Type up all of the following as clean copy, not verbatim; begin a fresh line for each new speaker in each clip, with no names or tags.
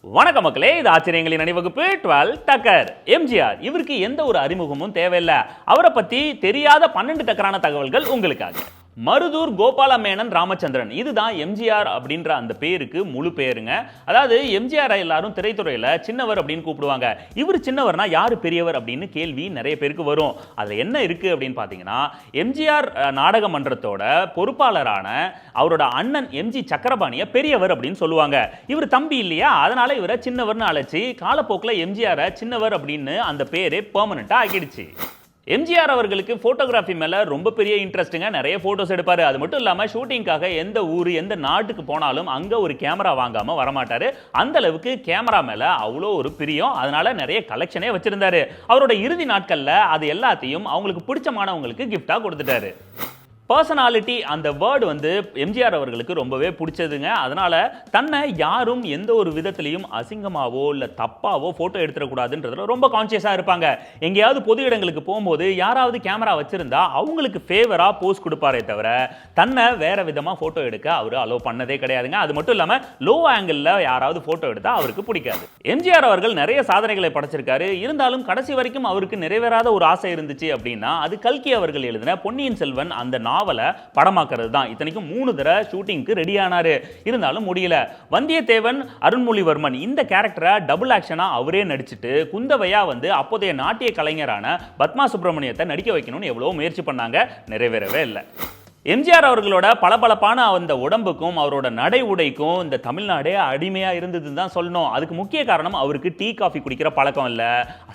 வணக்க மக்களே, இது ஆச்சரியங்களின் அணிவகுப்பு 12 டக்கர். எம்ஜிஆர் இவருக்கு எந்த ஒரு அறிமுகமும் தேவையில்லை. அவரை பத்தி தெரியாத 12 டக்கரான தகவல்கள் உங்களுக்காக. மருதூர் கோபால மேனன் ராமச்சந்திரன், இதுதான் எம்ஜிஆர் அப்படின்ற அந்த பேருக்கு முழு பேருங்க. அதாவது எம்ஜிஆர் எல்லாரும் திரைத்துறையில சின்னவர் அப்படின்னு கூப்பிடுவாங்க. இவர் சின்னவர்னா யாரு பெரியவர் அப்படின்னு கேள்வி நிறைய பேருக்கு வரும். அதுல என்ன இருக்கு அப்படின்னு பாத்தீங்கன்னா, எம்ஜிஆர் நாடக மன்றத்தோட பொறுப்பாளரான அவரோட அண்ணன் எம்ஜி சக்கரபாணிய பெரியவர் அப்படின்னு சொல்லுவாங்க. இவர் தம்பி இல்லையா, அதனால இவரை சின்னவர்னு அழைச்சி காலப்போக்கில் எம்ஜிஆர் சின்னவர் அப்படின்னு அந்த பேரே பெர்மனண்டா ஆகிடுச்சு. எம்ஜிஆர் அவர்களுக்கு போட்டோகிராஃபி மேல ரொம்ப பெரிய இன்ட்ரெஸ்ட்டுங்க. நிறைய போட்டோஸ் எடுப்பாரு. அது மட்டும் இல்லாம ஷூட்டிங்காக எந்த ஊர் எந்த நாட்டுக்கு போனாலும் அங்க ஒரு கேமரா வாங்காம வரமாட்டாரு. அந்த அளவுக்கு கேமரா மேல அவ்வளோ ஒரு பிரியம். அதனால நிறைய கலெக்ஷனே வச்சிருந்தாரு. அவரோட இறுதி நாட்கள்ல அது எல்லாத்தையும் அவங்களுக்கு பிடிச்சமானவங்களுக்கு கிஃப்டா கொடுத்துட்டாரு. பர்சனாலிட்டி அந்த வேர்டு எம்ஜிஆர் அவர்களுக்கு ரொம்பவே பிடிச்சதுங்க. அதனால தன்னை யாரும் எந்த ஒரு விதத்திலையும் அசிங்கமாவோ இல்லை தப்பாவோ ஃபோட்டோ எடுத்துடக்கூடாதுன்றதுல ரொம்ப கான்சியஸாக இருப்பாங்க. எங்கேயாவது பொது இடங்களுக்கு போகும்போது யாராவது கேமரா வச்சிருந்தா அவங்களுக்கு ஃபேவராக போஸ் கொடுப்பாரே தவிர தன்னை வேற விதமாக ஃபோட்டோ எடுக்க அவர் அலோவ் பண்ணதே கிடையாதுங்க. அது மட்டும் இல்லாமல் லோ ஆங்கிளில் யாராவது ஃபோட்டோ எடுத்தால் அவருக்கு பிடிக்காது. எம்ஜிஆர் அவர்கள் நிறைய சாதனைகளை படைச்சிருக்காரு. இருந்தாலும் கடைசி வரைக்கும் அவருக்கு நிறைவேறாத ஒரு ஆசை இருந்துச்சு அப்படின்னா அது கல்கி அவர்கள் எழுதின பொன்னியின் செல்வன் அந்த நாவலை படமாக்குறது தான். இத்தனைக்கும் 3 தடவை ஷூட்டிங்க்கு ரெடி ஆனாரு. இருந்தாலும் முடியல. வந்தியத்தேவன் அருண்மொழிவர்மன் இந்த கேரக்டரை டபுள் ஆக்ஷனா அவரே நடிச்சிட்டு குந்தவையா அப்போதைய நாட்டிய கலைஞரான பத்மா சுப்பிரமணியத்தை நடிக்க வைக்கணும்னு எவ்வளவு முயற்சி பண்ணாங்க. நிறைவேறவே இல்லை. எம்ஜிஆர் அவர்களோட பளபளப்பான அந்த உடம்புக்கும் அவரோட நடை உடைக்கும் இந்த தமிழ்நாடே அடிமையா இருந்ததுன்னு தான் சொல்லணும். அதுக்கு முக்கிய காரணம் அவருக்கு டீ காஃபி குடிக்கிற பழக்கம் இல்லை.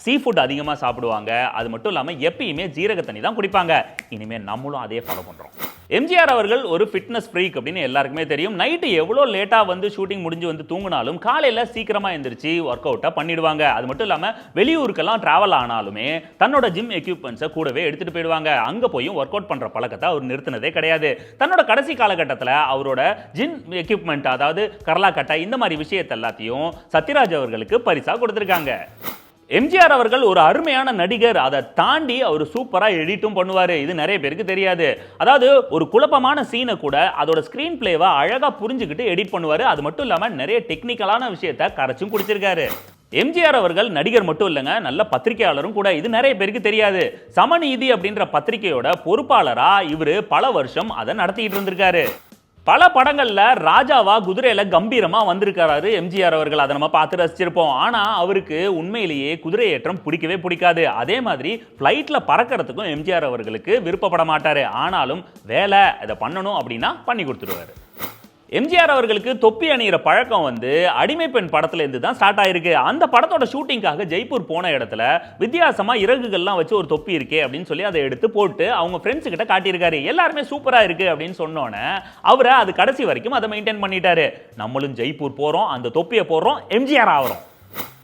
சீ ஃபுட் அதிகமாக சாப்பிடுவாங்க. அது மட்டும் இல்லாமல் எப்பயுமே ஜீரக தண்ணி தான் குடிப்பாங்க. இனிமேல் நம்மளும் அதே ஃபாலோ பண்ணுறோம். எம்ஜிஆர் அவர்கள் ஒரு ஃபிட்னஸ் ஃப்ரீக் அப்படின்னு எல்லாருக்குமே தெரியும். நைட்டு எவ்வளோ லேட்டாக ஷூட்டிங் முடிஞ்சு தூங்கினாலும் காலையில் சீக்கிரமாக எந்திரிச்சு ஒர்க் அவுட்டாக பண்ணிடுவாங்க. அது மட்டும் இல்லாமல் வெளியூருக்கெல்லாம் டிராவல் ஆனாலுமே தன்னோட ஜிம் எக்யூப்மெண்ட்ஸை கூடவே எடுத்துகிட்டு போயிடுவாங்க. அங்கே போய் ஒர்க் அவுட் பண்ணுற பழக்கத்தை அவர் நிறுத்தினதே கிடையாது. தன்னோட கடைசி காலகட்டத்தில் அவரோட ஜிம் எக்யூப்மெண்ட், அதாவது கரலாக்கட்டை, இந்த மாதிரி விஷயத்தை எல்லாத்தையும் சத்யராஜ் அவர்களுக்கு பரிசா கொடுத்துருக்காங்க. எம்ஜிஆர் அவர்கள் ஒரு அருமையான நடிகர். அதை தாண்டி அவர் சூப்பரா எடிட்டும் பண்ணுவாரு. இது நிறைய பேருக்கு தெரியாது. அதாவது ஒரு குழப்பமான சீனை கூட அதோட ஸ்கிரீன் பிளேவை அழகா புரிஞ்சுக்கிட்டு எடிட் பண்ணுவாரு. அது மட்டும் இல்லாம நிறைய டெக்னிக்கலான விஷயத்தை கரைச்சும் குடிச்சிருக்காரு. எம்ஜிஆர் அவர்கள் நடிகர் மட்டும் இல்லைங்க, நல்ல பத்திரிகையாளரும் கூட. இது நிறைய பேருக்கு தெரியாது. சமநீதி அப்படின்ற பத்திரிகையோட பொறுப்பாளரா இவர் பல வருஷம் அதை நடத்திட்டு இருந்திருக்காரு. பல படங்கள்ல ராஜாவா குதிரையில கம்பீரமா வந்திருக்காரு எம்ஜிஆர் அவர்கள். அதை நம்ம பார்த்து ரசிச்சிருப்போம். ஆனா அவருக்கு உண்மையிலேயே குதிரை ஏற்றம் பிடிக்கவே பிடிக்காது. அதே மாதிரி பிளைட்ல பறக்கிறதுக்கும் எம்ஜிஆர் அவர்களுக்கு விருப்பப்பட மாட்டாரு. ஆனாலும் வேலை இதை பண்ணணும் அப்படின்னா பண்ணி கொடுத்துருவாரு. எம்ஜிஆர் அவர்களுக்கு தொப்பி அணிகிற பழக்கம் அடிமை பெண் படத்துல இருந்து தான் ஸ்டார்ட் ஆயிருக்கு. அந்த படத்தோட ஷூட்டிங்காக ஜெய்ப்பூர் போன இடத்துல வித்தியாசமா இறகுகள்லாம் வச்சு ஒரு தொப்பி இருக்கே அப்படின்னு சொல்லி அதை எடுத்து போட்டு அவங்க ஃப்ரெண்ட்ஸ் கிட்ட காட்டியிருக்காரு. எல்லாருமே சூப்பரா இருக்கு அப்படின்னு சொன்னோன்னே அவரை அது கடைசி வரைக்கும் அதை மெயின்டைன் பண்ணிட்டாரு. நம்மளும் ஜெய்ப்பூர் போறோம், அந்த தொப்பியை போடுறோம், எம்ஜிஆர் ஆகிறோம்.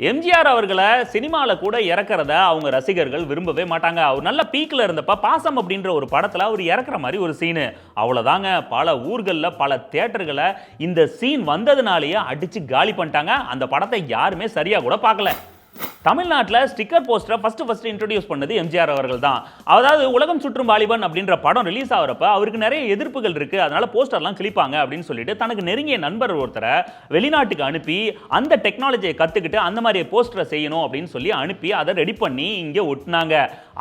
எம்ஜிஆர் அவர்களை சினிமாவில் கூட இறக்கிறத அவங்க ரசிகர்கள் விரும்பவே மாட்டாங்க. அவர் நல்ல பீக்கில் இருந்தப்ப பாசம் அப்படின்ற ஒரு படத்தில் அவர் இறக்குற மாதிரி ஒரு சீனு, அவ்வளோதாங்க. பல ஊர்களில் பல தியேட்டர்களை இந்த சீன் வந்ததுனாலேயே அடித்து காலி பண்ணிட்டாங்க. அந்த படத்தை யாருமே சரியாக கூட பார்க்கல. தமிழ்நாட்டில் ஸ்டிக்கர் போஸ்டரை ஃபர்ஸ்ட் இன்ட்ரோடியூஸ் பண்ணது எம்ஜிஆர் அவர்கள் தான். அதாவது உலகம் சுற்றும் வாலிபன் அப்படின்ற படம் ரிலீஸ் ஆகிறப்ப அவருக்கு நிறைய எதிர்ப்புகள் இருக்கு, அதனால போஸ்டர்லாம் கிளிப்பாங்க அப்படின்னு சொல்லிட்டு தனக்கு நெருங்கிய நண்பர் ஒருத்தரை வெளிநாட்டுக்கு அனுப்பி அந்த டெக்னாலஜியை கத்துக்கிட்டு அந்த மாதிரி போஸ்டரை செய்யணும் அப்படின்னு சொல்லி அனுப்பி அதை ரெடி பண்ணி இங்கே ஒட்டினாங்க.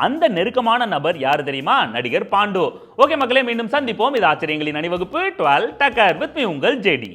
அந்த நெருக்கமான நபர் யார் தெரியுமா? நடிகர் பாண்டு. ஓகே மக்களே, மீண்டும் சந்திப்போம். இது ஆச்சரியங்களின் அணிவகுப்பு 12 டக்கர் வித் மீ உங்கள் ஜேடி.